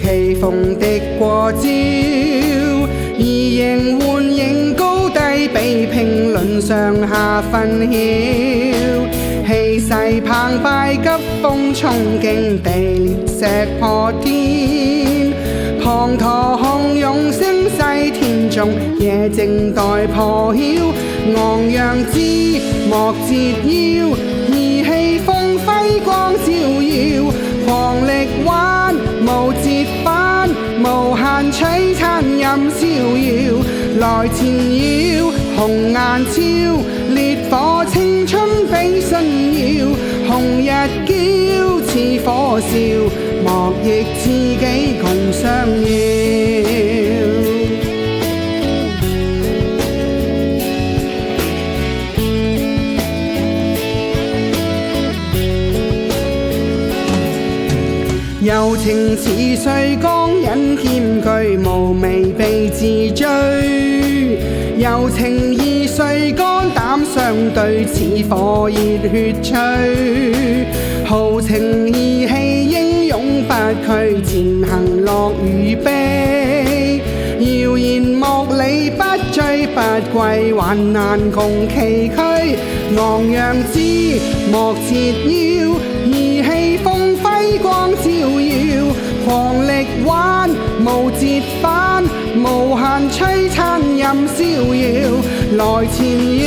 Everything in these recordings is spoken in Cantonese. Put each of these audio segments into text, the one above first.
棋逢敵過招，以形換形高低比拼論上下分曉，氣勢澎湃急風衝勁地裂石破天，滂沱洶湧聲勢天縱，夜靜待破曉，昂揚之莫折腰，意氣風輝光照耀，狂力挽無折返，無限璀璨任逍遙，來纏繞紅顏超，烈火青春比信耀，紅日驕似火燒，莫逆知己共相邀。柔情似水光隱兼具，無媚被自醉，柔情易碎肝膽相對，似火熱血催，豪情義氣英勇不懼，前行樂與悲，謠言莫理不追不歸，患難共崎嶇，昂揚之莫折腰，意氣風輝光照耀，狂力挽無折返，無限璀璨任逍遙，來纏繞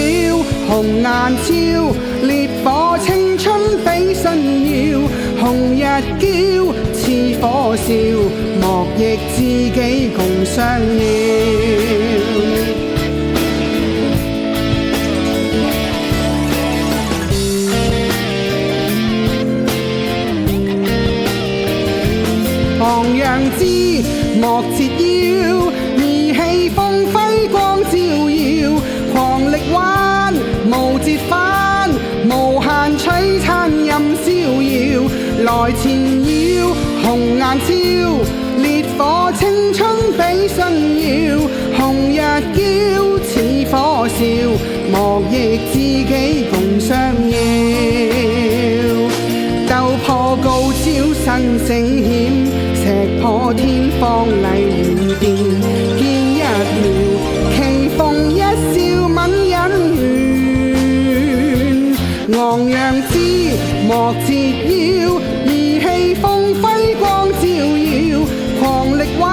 紅顏超，烈火青春比信耀，紅日驕似火燒，莫逆知己共相邀。昂揚之莫折腰，意氣風輝光照耀，狂力挽無折返，無限璀璨任逍遙，來纏繞紅顏超，烈火青春比信耀，紅日驕似火燒，莫逆知己共相邀，鬥破高招生死險，石破天荒麗如電，見一秒棋逢一笑泯恩怨，昂揚之莫折腰，意氣風輝光照耀，狂力挽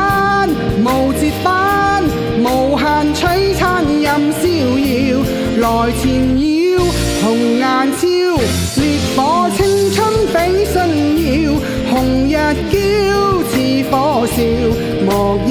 無折返，無限璀璨任逍遙，來纏繞紅顏超，烈火青春比信耀，紅日驕似火燒，莫逆